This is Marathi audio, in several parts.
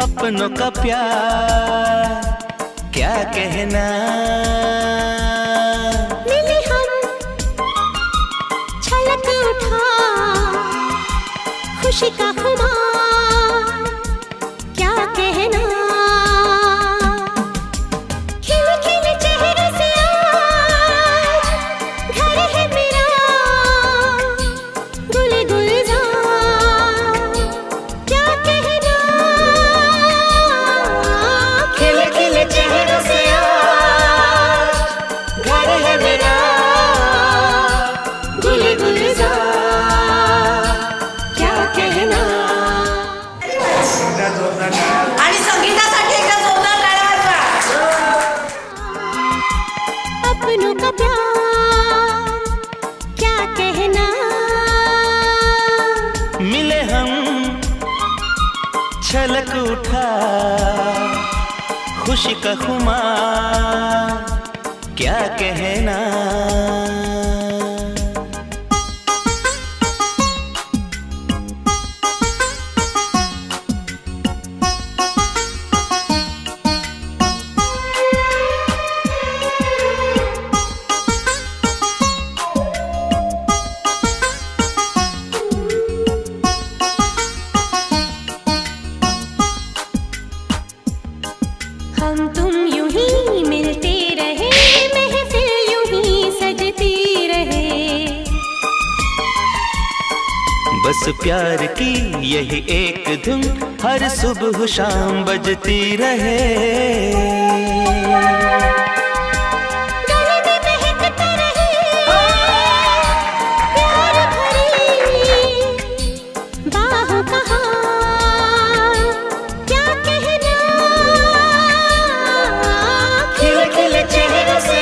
अपनों का प्यार क्या कहना। मिले हम छलक उठा खुशी का खुमार क्या कहना। खिले खिले चेहरे से आज घर है मेरा गुल गुलजार क्या कहना। खिले खिले चेहरे से आज घर है मेरा गुल गुलजार क्या कहना। आणि संगीतासाठी एकदा जोरदार टाळ्या वाजवा. अपनों का प्यार क्या कहना। मिले हम छलक उठा खुशी का खुमार क्या कहना। हम तुम यूं ही मिलते रहे महफिल यूं ही सजती रहे। बस प्यार की यही एक धुन हर सुबह शाम बजती रहे। गले में महकता रहे प्यार भरी बाहों का हार क्या कहना। खिले खिले चेहरों से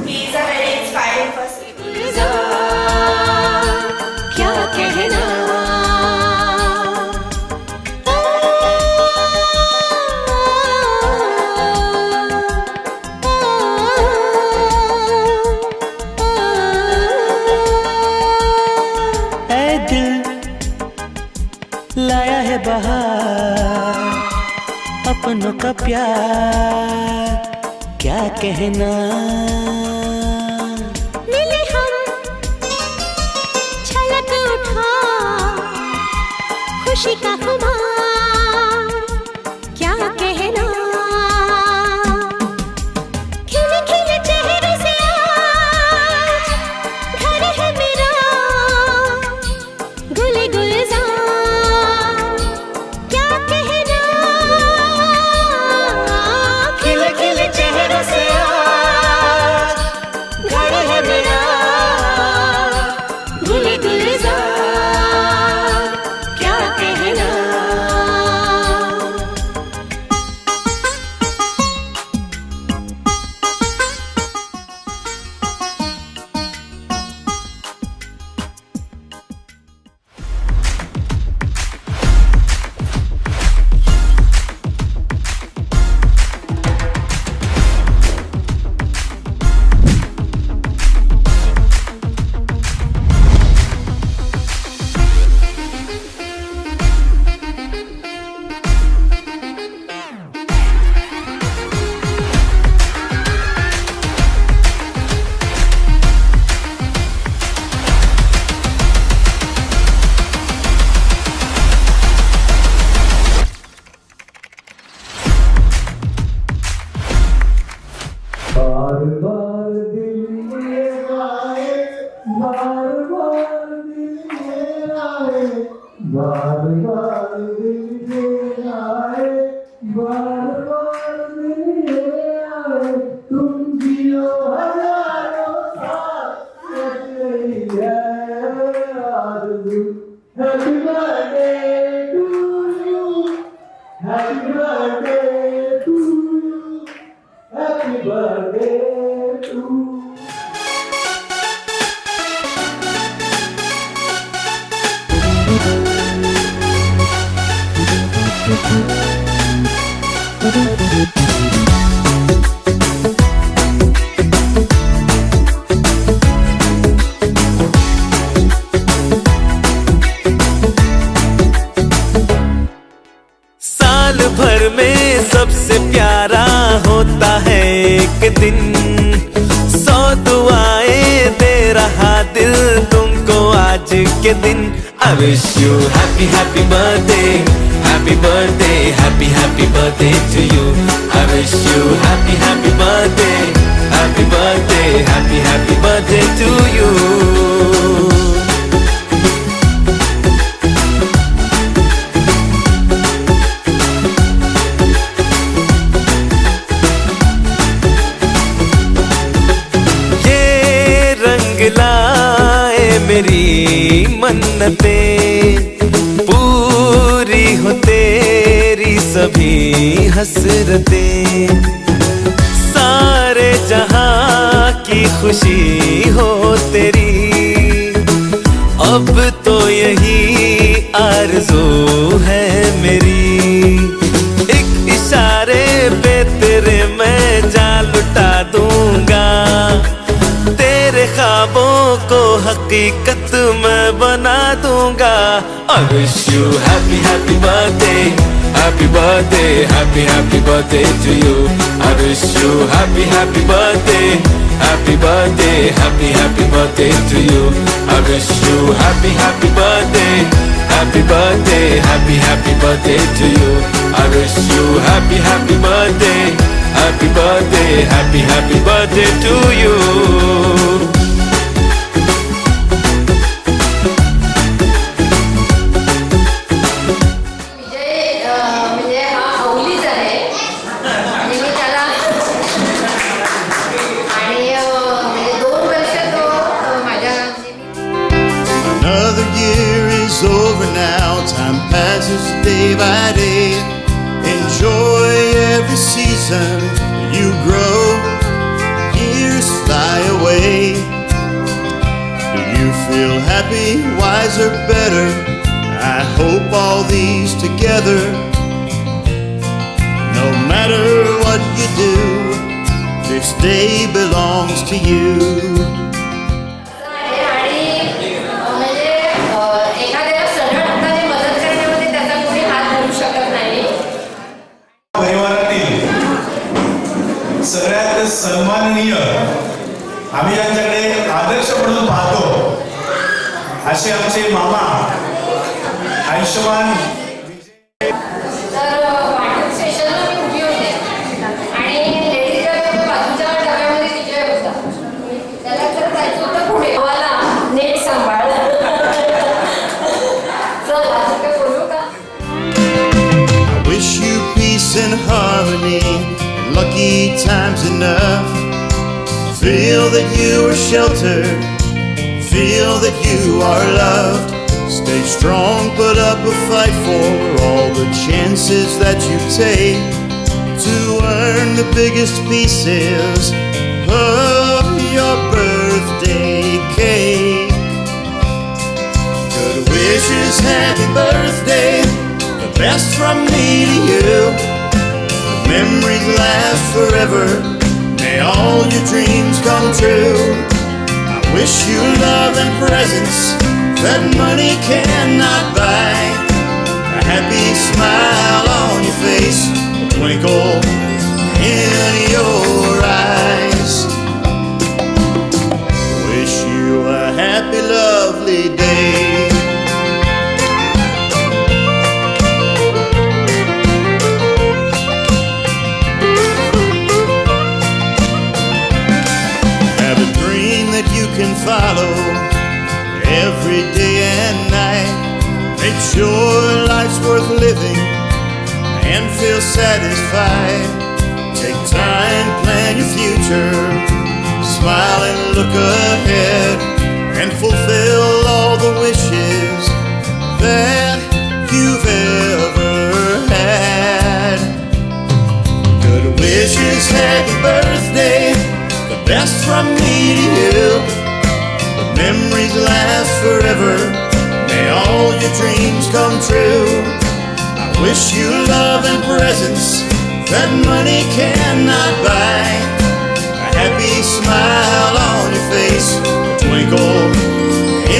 He is a very inspiring person. क्या कहना। ऐ दिल लाया है बहार अपनों का प्यार क्या कहना। मिले हम छलक उठा खुशी का खुमार क्या कहना। खिले खिले चेहरे से आज घर है मेरा गुल गुलजार क्या कहना। खिले खिले चेहरों से आज साल भर में सबसे प्यारा होता है एक दिन, 100 दुआएं दे रहा दिल तुमको आज के दिन। I wish you happy happy birthday, happy birthday, happy happy birthday to you. I wish you happy happy birthday, happy birthday, happy happy birthday to you. लाए मेरी मन्नतें, पूरी हो तेरी सभी हसरतें, सारे जहां की खुशी हो तेरी, अब तो यही आरज़ू है मेरी। एक इशारे पे तेरे मैं जान लुटा दूंगा, तेरे ख्वाबों को हकीकत मैं बना दूंगा। I wish you happy happy birthday, happy birthday, happy happy birthday to you. I wish you happy happy birthday, happy birthday, happy happy birthday to you. I wish you happy happy birthday, happy birthday, happy happy birthday to you. I wish you happy happy birthday, happy birthday, happy happy birthday to you. Another year is over now, time passes day by day. Enjoy every season, you grow, years fly away. Do you feel happy, wiser, better? I hope all these together. No matter what you do, this day belongs to you. सगळ्यात सन्माननीय आम्ही ज्यांच्याकडे आदर्श म्हणून पाहतो असे आमचे मामा Ayushman I wish you peace and harmony, lucky times enough. Feel that you are sheltered, feel that you are loved. Stay strong, put up a fight for all the chances that you take to earn the biggest pieces of your birthday cake. Good wishes, happy birthday, the best from me to you. Memories last forever, may all your dreams come true. I wish you love and presents that money cannot buy. A happy smile on your face, a twinkle in your eyes. Wish you a happy, lovely day. Can follow every day and night. Make sure life's worth living and feel satisfied. Take time, plan your future, smile and look ahead, and fulfill all the wishes that you've ever had. Good wishes, happy birthday, the best from me to you. Memories last forever, May all your dreams come true. I wish you love and presents that money cannot buy. A happy smile on your face, a twinkle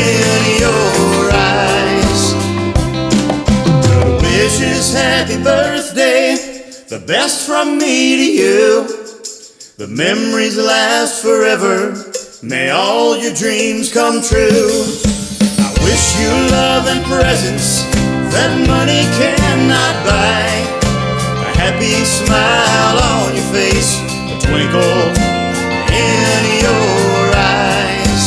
in your eyes. Good wishes, happy birthday, the best from me to you. The memories last forever. May all your dreams come true. I wish you love and presents that money cannot buy. A happy smile on your face, a twinkle in your eyes.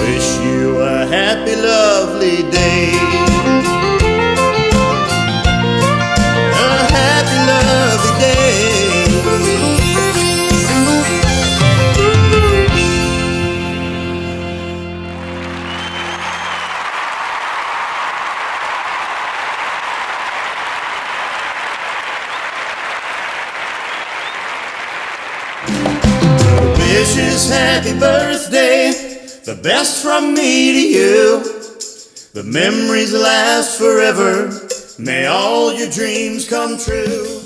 Wish you a happy, lovely day. A happy, lovely day. Wishes, happy birthday, the best from me to you. The memories last forever. May all your dreams come true.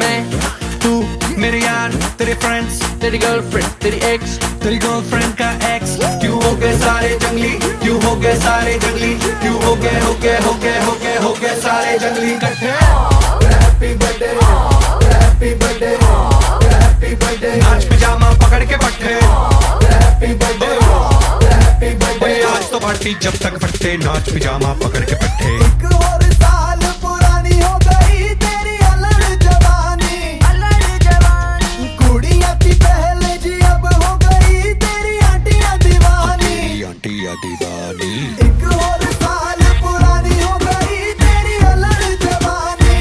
मैं तू मेरे यार तेरे फ्रेंड्स तेरी गर्लफ्रेंड तेरी एक्स तेरी गर्लफ्रेंड का एक्स क्यों हो गए सारे जंगली क्यों हो गए सारे जंगली क्यों हो गए हो गए हो गए हो गए हो गए सारे जंगली इकट्ठे happy birthday happy birthday happy birthday नाच पिजामा पकड़ के पट्टे हैप्पी बर्थडे हैप्पी बर्थडे आज तो पार्टी जब तक फट्टे नाच पिजामा पकड़ के पट्टे एक और साल पुरानी हो गई तेरी अलड़ जवानी कुड़ियां थी पहले जी अब हो गई तेरी आंटियां दीवानी आंटियां दीवानी एक और साल पुरानी हो गई तेरी अलड़ जवानी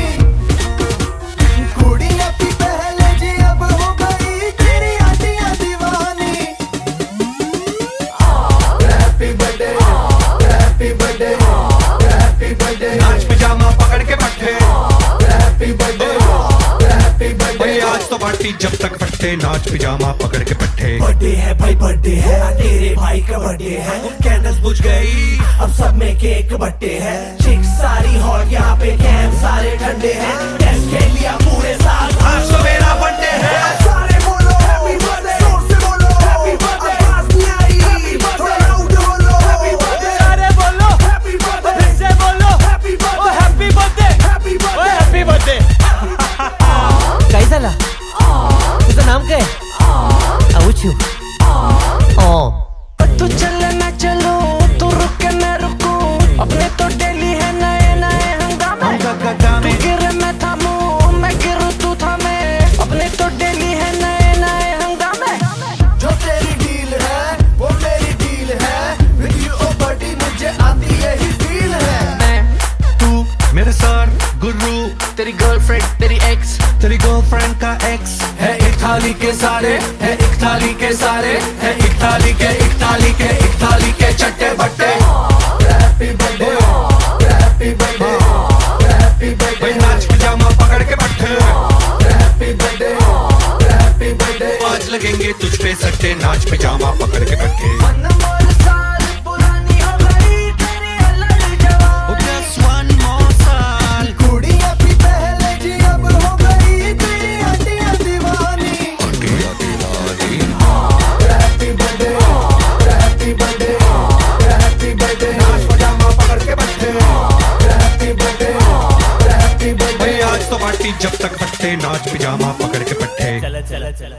कुड़ियां थी पहले जी अब हो गई तेरी आंटियां दीवानी happy birthday happy birthday happy birthday नाच पिजामा पकड़ के पट्टे हैप्पी बर्थडे हैप्पी बर्थडे आज तो पार्टी जब तक फट्टे नाच पिजामा पकड़ के पट्टे बर्थडे है भाई बर्थडे है तेरे भाई का बर्थडे है कैंडल्स बुझ गई अब सब में केक बट्टे है चिक सारी हॉट यहाँ पे कैंप सारे ठंडे हैं टेस्ट खेल लिया पूरे साल आज तो मेरा बर्थडे है सारे बोलो हैप्पी बर्थडे जोर से बोलो हैप्पी बर्थडे आवाज नहीं आई थोड़ा लाउड बोलो हैप्पी बर्थडे अरे बोलो हैप्पी बर्थडे फिर से बोलो हैप्पी ओ बर्थडे हैप्पी बर्थडे हैप्पी ओ बर्थडे हैप्पी बर्थडे काय झाला तुझं नाम काय आऊचू तू चले मैं चलूं तू रुके मैं रुकूं अपने तो डेली है नए नए हंगामे तू गिरे मैं थामूं मैं गिरूं तू थामे अपने तो डेली है नए नए हंगामे जो तेरी डील है वो मेरी डील है विद यू ओ बडी मुझे आती यही फील है मैं तू मेरे सर गुरु तेरी गर्लफ्रेंड तेरी एक्स तेरी गर्लफ्रेंड का एक्स है एक थाली के सारे है एक थाली के सारे है एक थाली के एक थाली के एक थाली के चट्टे बट्टे happy birthday happy birthday happy birthday नाच पिजामा पकड़ के पट्टे हैप्पी बर्थडे हैप्पी बर्थडे आज लगेंगे तुझ पे सट्टे नाच पिजामा पकड़ के पट्टे Just one more साल कुड़ियां थी पहले जी अब हो गई तेरी आंटियां दीवानी आंटियां दीवानी happy birthday happy birthday happy birthday नाच पजामा पकड़ के बैठे हैप्पी बर्थडे हैप्पी बर्थडे आज तो पार्टी जब तक फट्टे नाच पिजामा पकड़ के पट्टे चला चला चला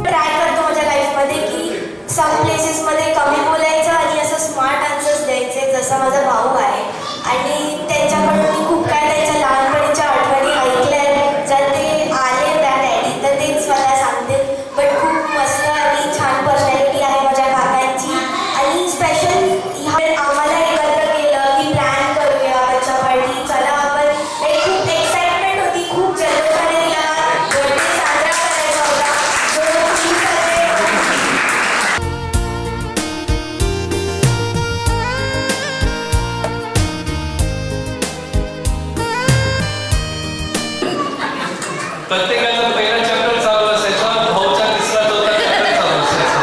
ट्राय करतो माझ्या लाईफमध्ये की सम प्लेसेसमध्ये कमी बोलायचं आणि असं स्मार्ट आन्सर्स द्यायचे, जसा माझा भाऊ आहे. आणि त्यांच्याकडून मी खूप काय त्यांच्या लहानपणीच्या आठवणी ऐकल्या आहेत. जर ते आले त्या डॅडी तर तेच मला सांगते. बट खूप मस्त आणि छान पर्सनॅलिटी आहे माझ्या काकांची. आणि स्पेशल आम्हाला एकत्र केलं की प्लॅन करूया बच्चा पार्टी, चला आपण एक खूप एक्साइटमेंट होती, खूप जल्लोषाने तिला बर्थडे साजरा करायचा होता. जो खूप सारे प्रत्येकाचा पहिला चॅप्टर चालू असायचा, भाऊचा तिसरा चौथा चॅप्टर चालू असायचा.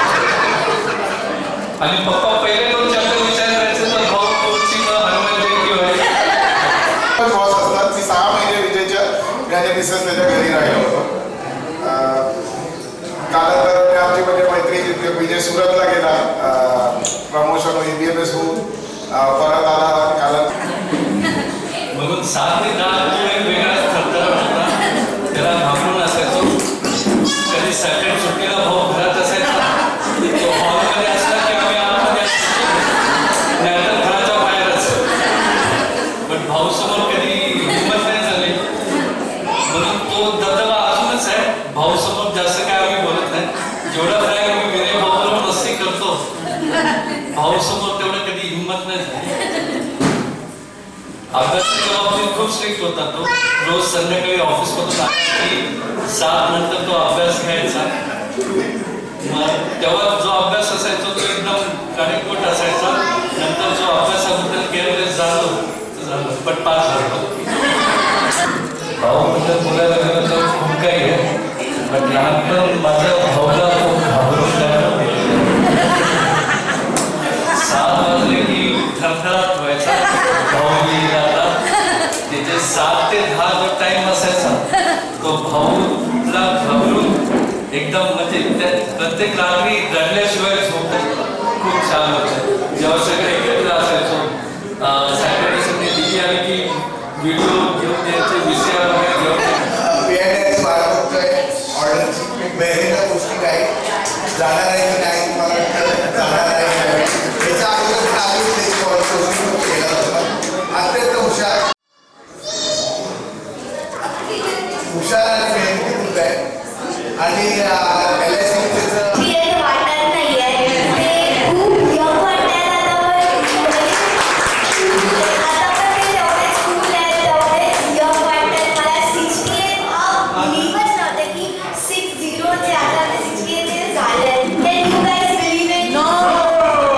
आणि पप्पा पहिले 2 चॅप्टर विचार करायचे तर भाऊ पुढची हनुमान जयंती व्हायची. बॉस असतात ती 6 महिने विजयच्या याने मिसेस त्याच्या घरी राहिलो होतो. कालांतराने आमची म्हणजे मैत्री विजय सुरतला गेला, प्रमोशन होईल BMS होऊन परत आला कालांतर. म्हणून 7 ते 10 एक वेगळाच थरथराट होता. त्याला घाबरून असायचो. कधी सॅटर्डे सुट्टीला भाऊ घरात असायचा, तो हॉलमध्ये असला की आम्ही आतमध्ये असायचो, नाहीतर घराच्या बाहेर असायचो. पण भाऊ समोर कधी हिंमत नाही झाली. म्हणून तो दबदबा अजूनच आहे. भाऊ समोर जास्त काय आम्ही बोलत नाही. जेवढा फ्रँक मी विनय भाऊबरोबर मस्ती करतो, भाऊ समोर तेवढं कधी हिंमत नाही झाली. अभ्यासाच्या बाबतीत खूप स्ट्रिक्ट होता तो. रोज संध्याकाळी ऑफिसमधून आला की 7 नंतर तो अभ्यास घ्यायचा. मग तेव्हा जो अभ्यास असायचा तो एकदम काटेकोट असायचा. नंतर जो अभ्यासाबद्दल केअरलेस झालं पण पास झालो. भाऊबद्दल बोलायला गेलं तर खूप काही आहे. पण लहानपण माझ्या भाऊला खूप घाबरून जायला 7 वाजले की थरथराट व्हायचा. भाऊ येईल आता. तिथे 7 ते 10 जो टाइम असायचा तो भाऊला घाबरून एकदम म्हणजे प्रत्येक रात्री रडल्याशिवाय झोप खूप छान होतं. जेव्हा सगळे एकत्र असायचो, सॅटर्डे संडे दिली आली की व्हिडिओ घेऊन द्यायचे, विषय वगैरे घेऊन मेहनत गोष्टी काही जाणार आहे की नाही, मला जाणार आहे याच्या अगोदर केला होता. अत्यंत हुशार आणि मेहनती मुलगा आहे. आणि LIC क्लिअर वाटत नाहीये. ते खूप यंग वाटतात आता पण ते तेवढेच कूल आहेत, तेवढेच यंग वाटतात. मला 68 बिलीव्हच नव्हतं की 60 जे आता ते 68 ते झाले. Can you guys believe it? No.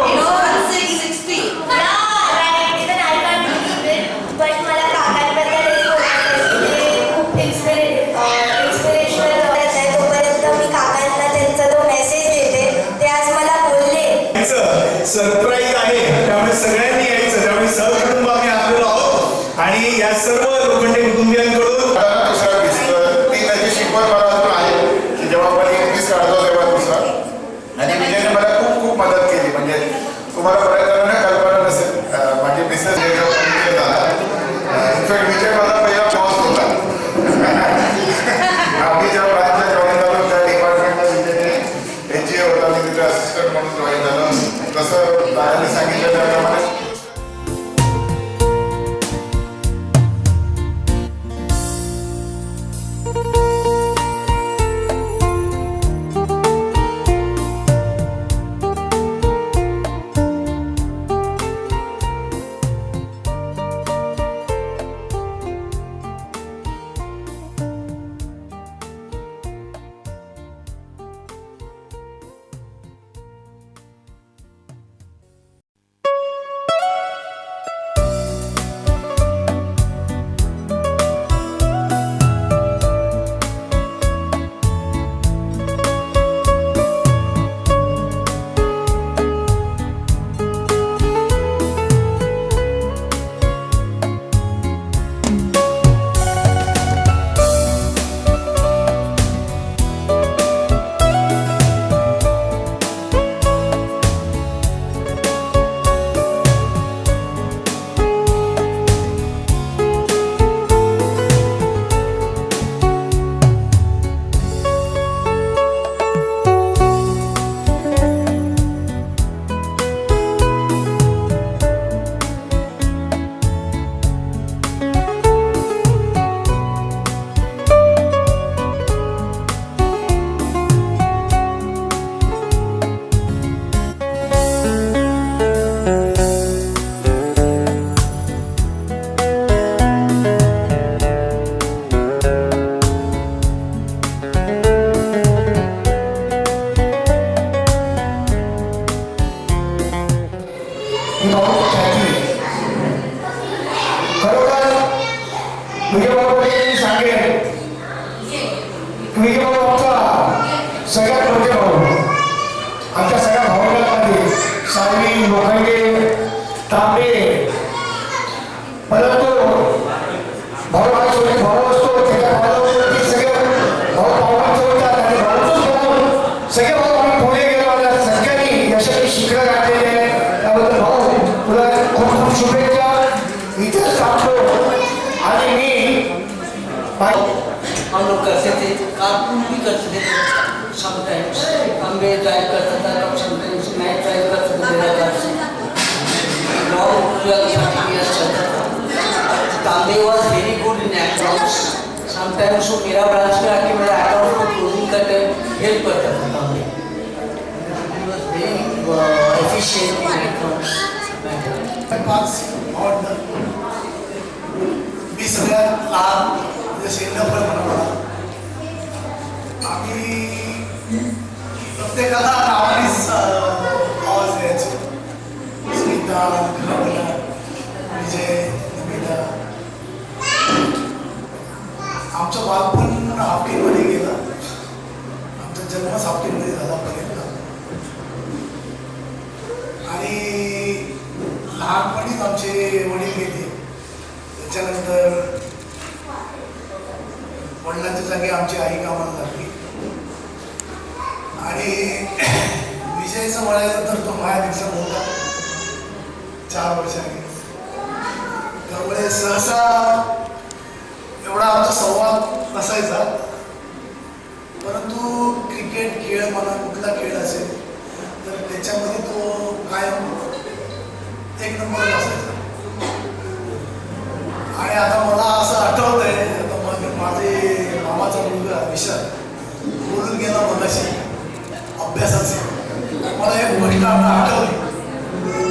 I'm 60. Yeah, right. Even I can't believe it. But मला काकांबद्दल एक बोलायचं आहे. ते खूप इन्स्पिरेशनल आहे. तोपर्यंत मी काकांना त्यांचा जो मेसेज देते ते आज मला बोलले. सरप्राईज आहे, त्यामुळे सगळ्यांनी यायचं. त्यामुळे सहकुटुंब आम्ही आलेलो आहोत आणि या सर्व लोखंडे कुटुंबियांकडून दुसरा ती त्याची शिकवण मला अजून आहे की जेव्हा आपण इंग्लिश काढतो तेव्हा दुसरा. आणि विजयने मला खूप खूप मदत केली. म्हणजे तुम्हाला बऱ्याच जणांना कल्पना नसेल, माझे बिझनेस झाला. इनफॅक्ट विजय माझा पहिला बॉस होता. आम्ही जेव्हा ब्रांचला जॉईन झालो त्या डिपार्टमेंटला विजयने HGA होता, मी तिथे असिस्टंट म्हणून जॉईन झालो. जसं दादाने सांगितलं त्याप्रमाणे विखे भाऊ आमचा सगळ्यात मोठे भाऊ. आमच्या सगळ्या भावंडांमध्ये सावली, लोखंडे, तांबे, परंतु भाऊ हा शेवटी भाऊ असतो. त्याच्या भावावरती सगळे भाऊ भावांचं होतात आणि भाऊचंच भाऊ सगळे भाऊ आम्ही पुढे गेलो आणि सगळ्यांनी यशाची शिखरं गाठलेली आहे. त्याबद्दल भाऊ तुला खूप खूप शुभेच्छा. इथेच थांबतो आणि मी हम लोग करते थे, कारपूल भी करते थे समटाइम्स. हम भी ड्राइव करता था, कब समटाइम्स मैं ड्राइव करता था मेरा कार से. लॉन्ग 12 years चलता था. Tambe was very good in accounts. Sometimes वो मेरा ब्रांच में आके मेरा अकाउंट को क्लोजिंग करने हेल्प करता था. Tambe was very efficient in accounts. 5 भावंड. मी सगळ्यात लहान शेंडफळ म्हणा. आम्ही प्रत्येकाला नावानेच आवाज द्यायचो. स्मिता, घरावला, विजय, निमिता. आमचं बालपण हाफकिनमध्ये गेलं. आमचा जन्मच हाफकिनमध्ये झाला पर्यंत. आणि लहानपणीच आमचे वडील गेले. त्याच्यानंतर वडिलांच्या जागी आमची आई कामाला लागली. आणि विजयचं वळायचं तर तो माझ्यापेक्षा मोठा 4 वर्षांनी. त्यामुळे सहसा एवढा आमचा संवाद नसायचा. परंतु क्रिकेट खेळ म्हणा, कुठला खेळ असेल तर त्याच्यामध्ये तो कायम 1 नंबर असायचा. आणि आता मला असं आठवत आहे, माझे मामाचा मुलगा विशाल बोलून गेला मगाशी अभ्यासाचे. मला एक गोष्ट आठवली.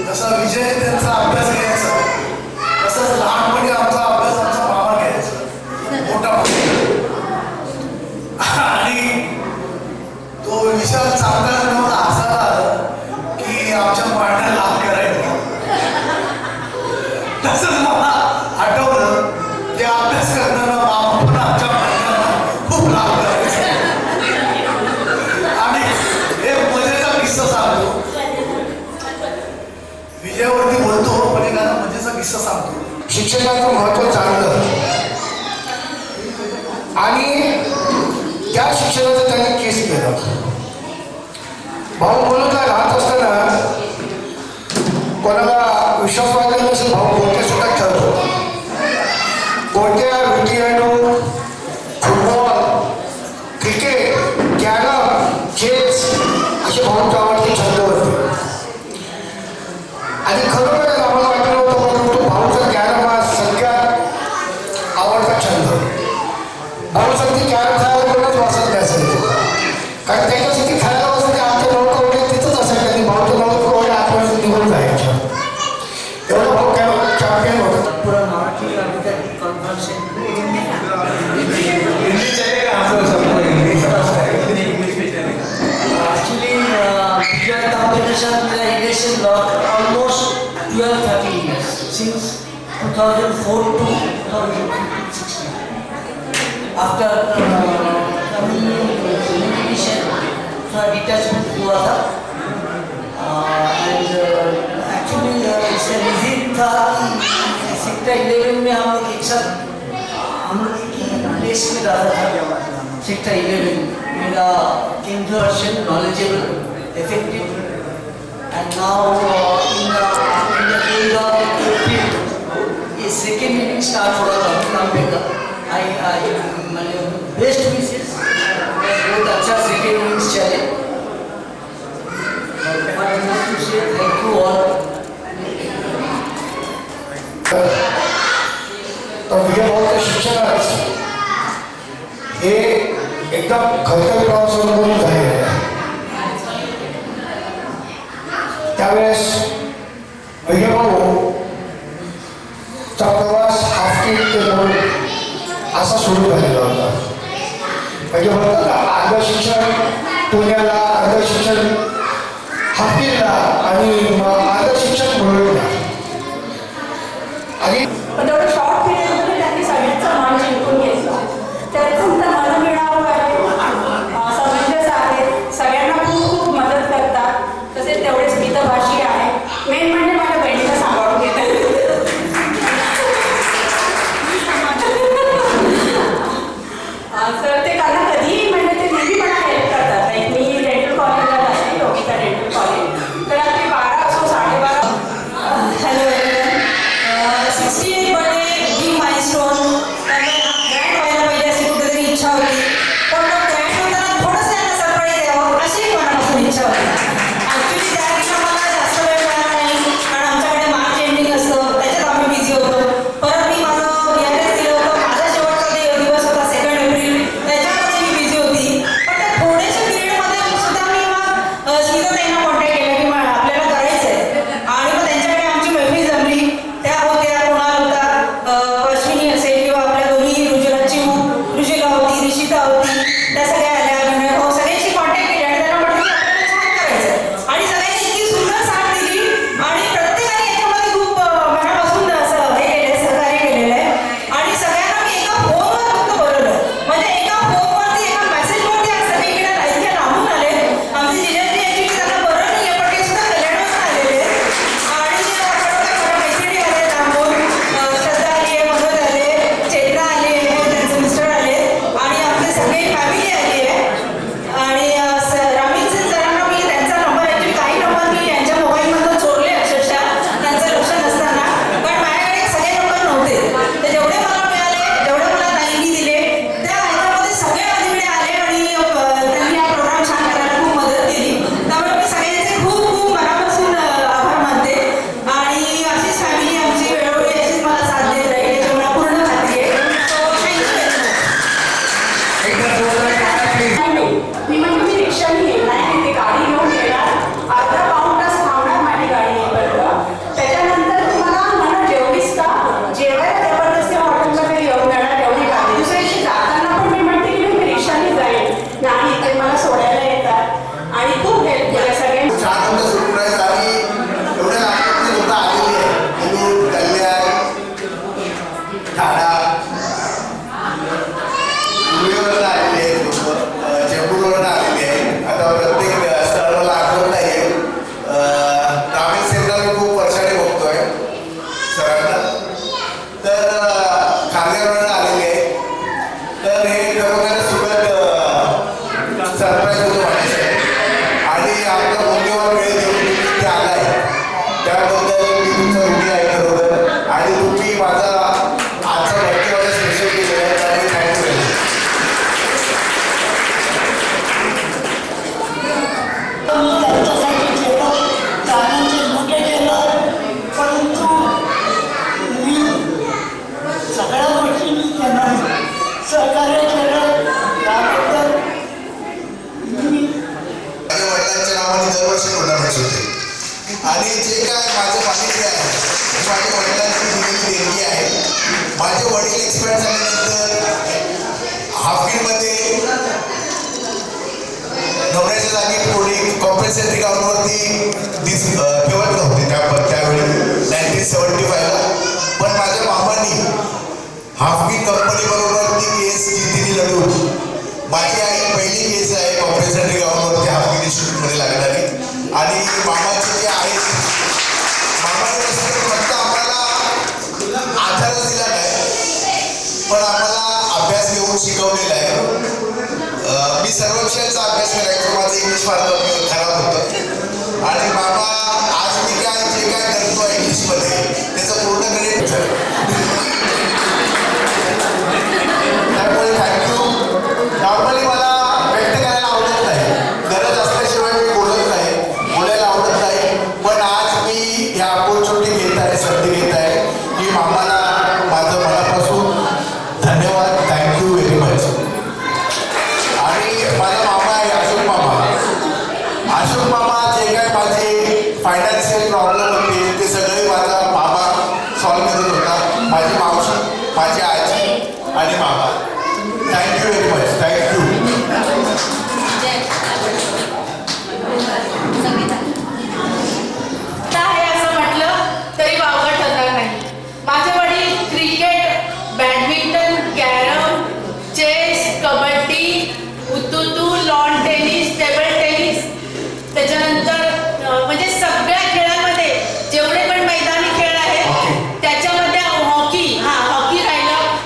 जसा विजय त्यांचा अभ्यास घ्यायचा तसंच लहानपणी आमचा अभ्यास आमचा मामा घ्यायचा मोठा. आणि तो विशाल सांगताना मला हसायला आलं की आमच्या पाण्याला लाभ करायचा. तसंच मला आठवलं की अभ्यास करताना मामा पण आमच्या पाण्याला खूप लाभ करायचा. आणि एक मजेचा किस्सा सांगतो. विजयावरती बोलतो पण एखादा मजेचा किस्सा सांगतो. शिक्षणाचं महत्व चांगलं आणि त्या शिक्षणाचं त्यांनी केस केलं. भाऊ बोलत आहे राहत असताना कोणाला विश्वास वाटला नसेल, भाऊ गोट्या सुद्धा खेळतो. गोट्या, विटियानो, फुटबॉल, क्रिकेट, कॅरम, चेस असे भाऊंच्या आवडते छंद होते. आणि खरोखरच आम्हाला वाटलं होतं परंतु भाऊचा कॅरम हा सगळ्यात आवडता छंद. भाऊसाठी कॅरम खेळायला कोणच वाचत नसायचं, कारण त्याच्यासाठी खेळायला वाचत आमच्या नऊ कवडे तिथंच असायचं आणि भाऊच्या नऊ कवडे आतमध्ये निघून जायच्या. एवढं भाऊ चॅम्पियन होता. पूरा Marathi conference actually Vijay Tambe sir मेरा relation almost 12-13 years since 2004 to 2016. After communication थोड़ा detachment हुआ था. And actually इसका reason था सेक्टर 11 में हम लोग एक साथ हम लोग देश में रहा था. सेक्टर 11 मेरा introduction, knowledgeable, effective, and now in the age of April, a second inning start for the I best wishes. बहुत अच्छा second innings चले. I want to say thank you all. तर विजय भाऊचं शिक्षण हे एकदम खडतर प्रवासामधून झालेलं आहे. त्यावेळेस विजय भाऊचा प्रवास हाफकिन ते म्हणून असा सुरू झालेला होता. म्हणजे म्हणतात ना, अर्ध शिक्षण पुण्याला, अर्ध शिक्षण हाफकिनला आणि अर्ध शिक्षण मुंबईला. आणि तेवढं शॉर्ट पिरियडमध्ये त्यांनी सगळ्यांचा मान जिंकून घेतला. त्यातून तर मला मिळावं सर ते कारण कधीही म्हणजे ते नेहमी मला हेल्प करतात. लाईक मी डेंटल कॉलेजला जाते, योगिता डेंटल कॉलेज. तर रात्री 12 असो 12:30. Hello everyone. 68th birthday big milestone. Grand व्हायला पाहिजे अशी कुठेतरी इच्छा होती. पण मग ग्रँड होताना थोडंसं त्यांना सरप्राईज द्यावं अशी एक मनापासून इच्छा होती. ॲक्च्युली त्या दिवशी मला जास्त वेळ मिळाला नाही कारण आमच्याकडे मार्च एंडिंग असतं, त्याच्यात आम्ही बिझी होतो. परत मी माझं ॲड्रेस दिलं होतं. माझा शेवटचा दिवस होता 2 एप्रिल, त्याच्यामध्ये मी बिझी होती. पण त्या थोड्याशा पिरियडमध्ये सुद्धा मी मग स्मिताताईंना कॉन्टॅक्ट केला की मग आपल्याला करायचं आहे. आणि मग त्यांच्याकडे आमची मैफिल जमली. त्या होत्या, कुणाल होता, अश्विनी असेल किंवा आपल्या दोन्ही रुजुला होती, रिशिता होती, त्या सगळ्या आल्या. सगळ्यांशी कॉन्टॅक्ट केली आणि त्यांना म्हटलं की आपल्याला छान करायचं. आणि सगळ्यांनी इतकी सुंदर साथ दिली आणि प्रत्येकाने याच्यामध्ये खूप मनापासून असं हे केलं, सहकार्य केलेलं आहे. आणि सगळ्यांना मी एका फोनवर फक्त बोलवलं. म्हणजे एका फोनवरती, एका मेसेजवरती आज सगळीकडे इतक्या लांबून आले. आमचे जिजाजी ॲक्च्युली त्यांना बरं नाही आहे, पण ते सुद्धा कल्याणावरून आलेले आहेत. आणि माझ्या मैत्रिणी आले लांबून. श्रद्धा आली आहे, मनोज आले, चेतना आली आहे, त्यांचे मिस्टर आले आणि आपले सगळी फॅमिली आली आहे. आणि रामीन सरांना मी त्यांचा नंबर, ॲक्च्युली काही नंबर मी यांच्या मोबाईलमधून चोरले अक्षरशः त्यांचं लक्ष नसताना. पण माझ्याकडे सगळे नंबर नव्हते. तर जेवढे मला मिळाले, जेवढे मला ताईंनी दिले, त्या ह्याच्यामध्ये सगळे माझ्याकडे आले आणि त्यांनी हा प्रोग्राम छान करायला खूप मदत केली. त्यामुळे मी सगळ्यांचे खूप खूप मनापासून आभार मानते. आणि अशीच फॅमिली आमची वेळोवेळी अशीच मला साथ देत राहील याची मला पूर्ण खात्री आहे. मी म्हणजे मी रिक्षाने येणार, ते गाडी घेऊन येणार, अर्धा पाऊण तास थांबणार माझी गाडी येईपर्यंत. त्याच्यानंतर तुम्हाला मला जेवलीस का जेवायला जबरदस्ती हॉटेलमध्ये येऊन जाणार तेवढी गाडी. दुसऱ्या दिवशी जाताना पण मी म्हणते की मी रिक्षाने जाईल आणि ते मला सोडायला येतात आणि खूप हेल्प केलं सगळ्यांनी. सरप्राईज आणि एवढ्या लांबून लोक आलेली आहे. मुलूड, कल्याण, ठाणा, मुंबईवरून आलेले आहेत लोक, चेंबूरवरून आलेले आहेत. आता प्रत्येक स्थळ मला आठवत नाही आहे. रामेश सेनला मी खूप वर्षाने बघतोय सरांना. तर खांद्यावरून आलेले आहेत. तर हे खरोखर सुखद सरप्राईज होतं माझ्यासाठी. आणि आपला मुंबईवर वेळ देऊन तुम्ही इथे आलाय त्याबद्दल मी तुमचं ऋणी आहे खरोखर. आणि तुम्ही माझा आजचा बर्थडे माझा स्पेशल केलेला आहे, त्यामुळे थँक्यू. त्यांच्यासाठी केलं, दादांचे मोठे केलं, परंतु मी सगळ्या गोष्टींनी त्यांना सहकार्य केलं. त्याबद्दल मी माझ्या वडिलांच्या नावाने दरवर्षी टुर्नामेंट्स होते. आणि जे काय माझं पाणीचे आहे हे माझ्या वडिलांची दिलेली देणगी आहे. माझे वडील एक्सपायर झाल्यानंतर हाफकिनमध्ये नवऱ्याच्या जागी कोणी कॉम्पेन्सेटरी ग्राउंडवरती ठेवत नव्हते त्यावेळी 1975ला. पण माझ्या मामांनी हाफकिन कंपनीबरोबर ती केस जिद्दीने लढवली. माझी आई पहिली केस आहे कॉम्पेन्सेटरी ग्राउंडवरती हाफकिन इन्स्टिट्यूटमध्ये लागणारी. आणि मामाचे जे आहेत, मामाने फक्त आम्हाला आधारच दिला नाही, पण आम्हाला अभ्यास घेऊन शिकवलेला आहे. मी सर्व विषयांचा अभ्यास करायचो. माझं इंग्लिश फार खराब होतं. आणि मामा आज मी जे काय करतो इंग्लिशमध्ये त्याचं पूर्ण क्रेडिट. त्यामुळे थँक्यू. नॉर्मली मला व्यक्त करायला आवडत नाही, गरज असल्याशिवाय मी बोलत नाही, बोलायला आवडत नाही. पण आज मी ह्या ऑपॉर्च्युनिटी घेत आहे, संधी घेत आहे की मामाला माझं मनापासून धन्यवाद. Thank you very much. आणि माझा मामा आहे अशोक मामा. अशोक मामा जे काय माझे फायनान्शियल प्रॉब्लेम होते ते सगळे माझा मामा सॉल्व करत होता. माझी मावशी, माझी आजी आणि मामा. Thank you very much. थँक्यू. आहे असं म्हटलं तरी वावगं ठरणार नाही. माझे वडील cricket, badminton, carrom, chess, kabaddi, हुतुतू, लॉन टेनिस, टेबल टेनिस, त्याच्यानंतर म्हणजे सगळ्या खेळांमध्ये जेवढे पण मैदानी खेळ आहेत त्याच्यामध्ये हॉकी, हॉकी राहिलं,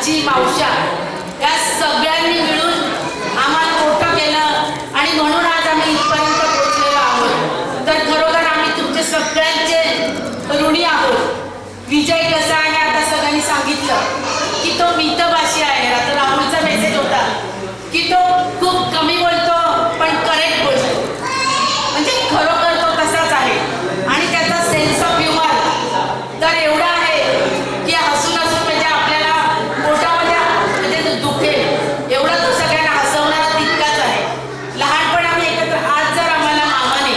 आजी मावश्या या सगळ्यांनी मिळून आम्हाला मोठं केलं आणि म्हणून आज आम्ही इथपर्यंत पोहोचलेलो आहोत. तर खरोखर आम्ही तुमचे सगळ्यांचे ऋणी आहोत. विजय कसा आहे आता सगळ्यांनी सांगितलं की तो मितभाषी आहे. आता राहुलचा मेसेज होता की तो खूप कमी बोलतो पण करेक्ट बोलतो, म्हणजे खरोखर तो तसाच आहे. आणि त्याचा सेन्स ऑफ ह्युमर तर एवढा आहे की हसून हसून म्हणजे आपल्याला पोटामध्ये म्हणजे दुखेल एवढा तो सगळ्यांना हसवणारा तितकाच आहे. लहानपण आम्ही एकत्र, आज जर आम्हाला मामाने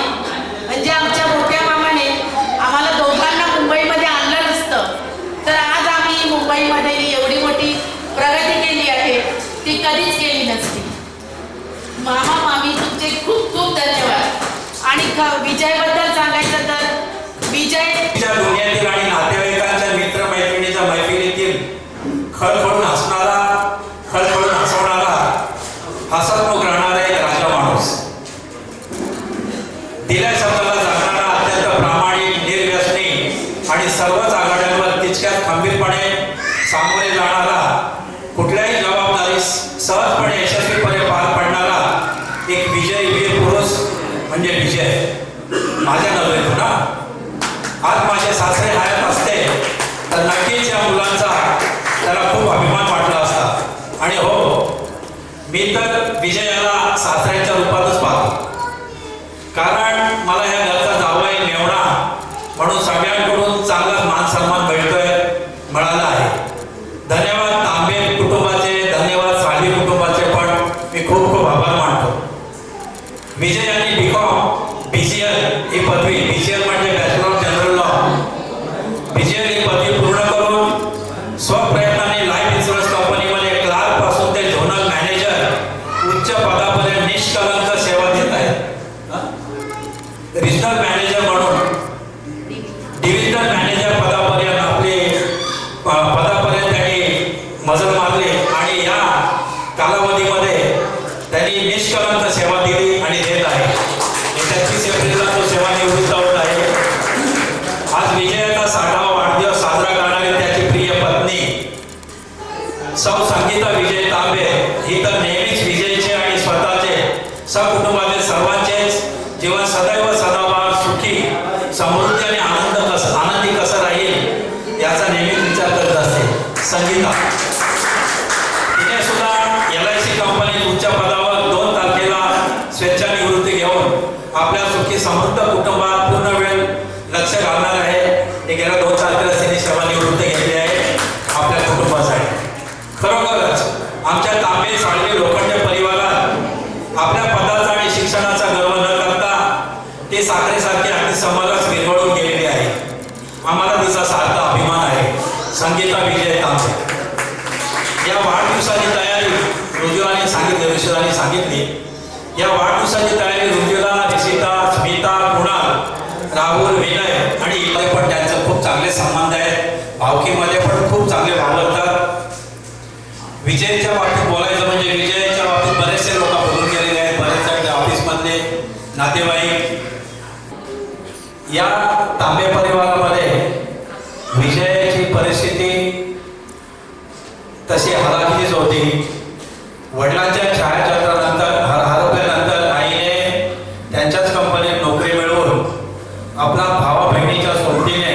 म्हणजे आमच्या मोठ्या मामाने आम्हाला दोघांना मुंबईमध्ये आणलं नसतं तर आज आम्ही मुंबईमध्ये एवढी मोठी प्रगती केली आहे ती कधीच केली नसती. मामा मामी तुमचे खूप खूप धन्यवाद. आणि विजयबद्दल सांगायचं तर विजय दुनियातील आणि नातेवाईकांच्या मित्रमैत्रिणीच्या मैफिलीतील खळखळून हसणारा, खळखळून हसवणारा, हसतमुख राहणारा एक राजा माणूस, दिल्या शब्दाला जगणारा, अत्यंत प्रामाणिक, निर्व्यसनी आणि सर्वच आघाड्यांवर तितक्याच खंबीरपणे सामोरे जाणारा, कुठल्याही जबाबदारी सहजपणे यशस्वीपणे पार पाडणारा एक विजयी वीर पुरुष म्हणजे विजय. माझ्या नजरेतून ना आज माझे सासरे हयात असते तर नक्कीच या मुलांचा त्याला खूप अभिमान वाटला असता. आणि हो, मी तर विजयाला सासऱ्यांच्या रूपातच पाहतो, कारण मला ह्या घरचा जावई मेवणा म्हणून सगळ्यांकडून चांगलाच मान सन्मान मिळाला आहे. धन्यवाद तांबे कुटुंबाचे, धन्यवाद साळवी कुटुंबाचे पण मी खूप खूप आभार मानतो. विजय यांनी BCom BCL ही पदवी, BCL म्हणजे bachelor of general law, BCL ही पदवी पूर्ण करून स्वप्रयत्नाने लाईफ इन्शुरन्स कंपनीमध्ये क्लार्क पासून ते झोनल मॅनेजर उच्च पदापर्यंत निष्कलंक सेवा देत आहेत. रिजनल मॅनेजर म्हणून डिव्हिजनल मॅनेजर पदापर्यंत पदापर्यंत त्यांनी मजल मारली आणि या कालावधीमध्ये त्यांनी निष्कलंक सेवा दिली आणि देत आहे. येत्या 30 एप्रिलला तो सेवानिवृत्त होत आहे. आज विजयाचा 60वा वाढदिवस साजरा करणारी त्याची प्रिय पत्नी सौ संगीता विजय तांबे ही तर नेहमीच विजयचे आणि स्वतःचे सकुटुंबातील सर्वांचेच जीवन सदैव सदाबहार, सुखी, समृद्धी आणि आनंदी कसं राहील याचा नेहमीच विचार करत असते. संगीता तिने सुद्धा LIC कंपनीत उच्च पदावर 2 तारखेला स्वेच्छानिवृत्ती घेऊन आपल्या सुखी समृद्ध कुटुंबात पूर्ण वेळ लक्ष घालणार आहे. ते गेल्या 2 तारखेला तिने सेवानिवृत्ती घेतली आहे आपल्या कुटुंबासाठी. खरोखरच आमच्या तांबे साळवी लोखंडे परिवारात आपल्या पदाचा आणि शिक्षणाचा गर्व न करता ते साखरेसारखे अगदी समाजात विरघळून गेलेले आहे. आम्हाला तिचा सार्थ अभिमान आहे. संगीता विजय तांबे या वाढदिवसाची तयारी रुजुलाने सांगितली, ऋषिदाने सांगितली. या वाढदिवसाची तयारी रुजुला, रिषिता, स्मिता, कुणाल, राहुल, विनय आणि इतर पण त्यांचे खूप चांगले संबंध आहेत. भावकीमध्ये पण खूप चांगले भावतात. विजयच्या बाबतीत बोलायचं म्हणजे विजयच्या बाबतीत बरेचसे लोक बोलून गेलेले आहेत, बरेचसे ऑफिसमधले नातेवाईक. या तांबे परिवारामध्ये विजयाची परिस्थिती तशी हलाखीच होती. वडिलांच्या छायाचित्रानंतर हरपल्यानंतर आईने त्यांच्याच कंपनीत नोकरी मिळवून आपला भावा बहिणीच्या सोबतीने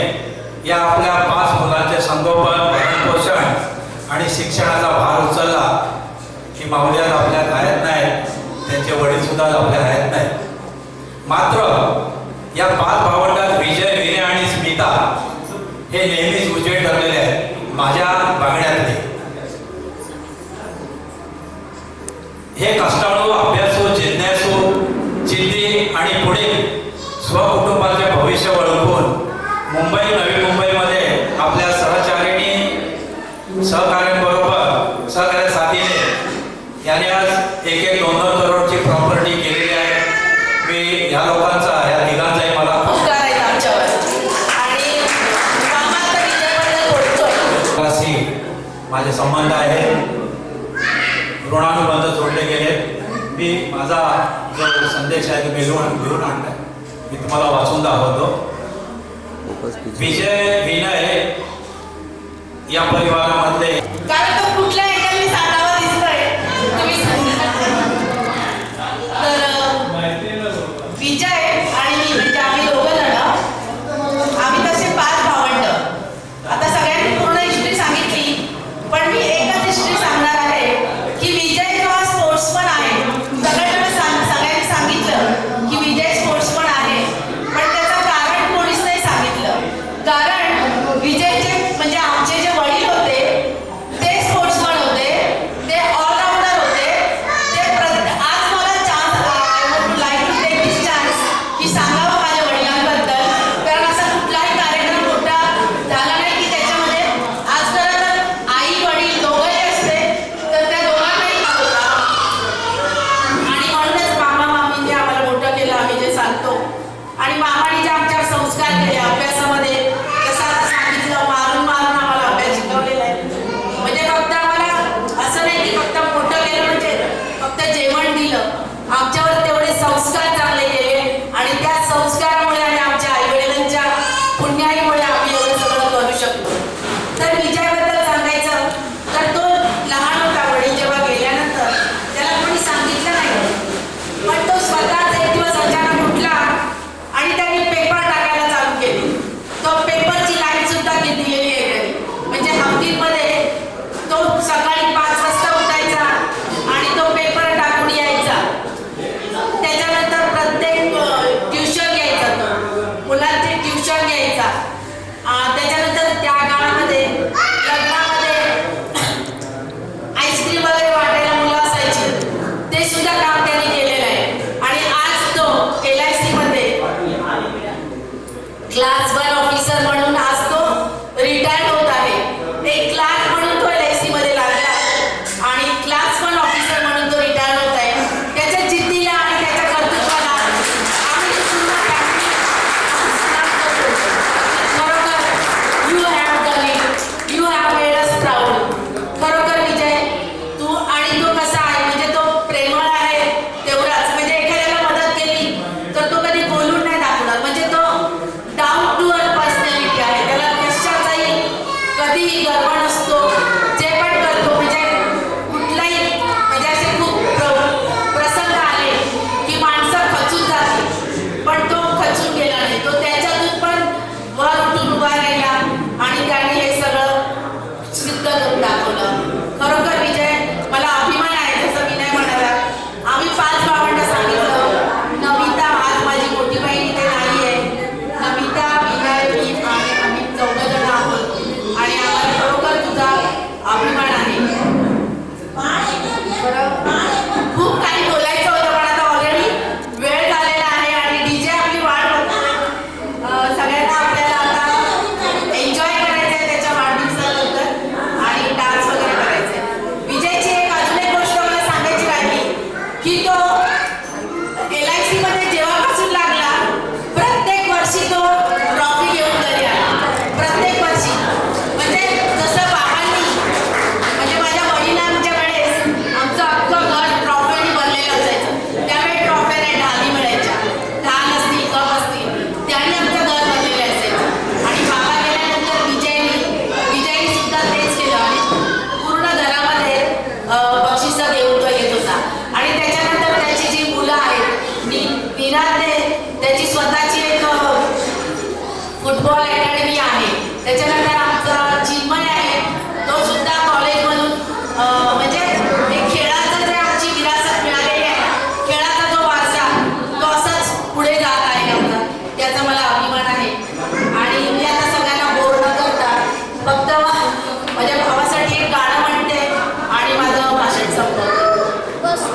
या आपल्या 5 मुलांचे संगोपन, भरणपोषण आणि शिक्षणाचा भार उचलला. की माऊली आज आपल्या आहेत नाहीत, त्यांचे वडील सुद्धा आपल्या आहेत नाहीत. मात्र या 5 भावंडात विजय, विनय आणि स्मिता हे नेहमीच उजेड ठरलेले आहेत माझ्या बघण्यातले. हे कष्टाळू, अभ्यासू, जिज्ञासू, जिद्दी आणि पुढे स्वकुटुंबाचे भविष्य ओळखून नवी मुंबईमध्ये आपल्या सहचारिणी, सहकार्य साथीने याने आज 1-2 करोडची प्रॉपर्टी केलेली आहे. मी ह्या लोकांचा, ह्या तिघांचाही मला उपकार आहेत आमच्यावर. आणि मामा तर विजयबद्दल बोलतोय. माझे संबंध आहे, ऋणानुबंध जोडले गेले. मी माझा जो संदेश आहे तो घेऊन आणलाय, मी तुम्हाला वाचून दाखवतो. विजय, विनय या परिवारामधले कारण तो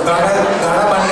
गाणं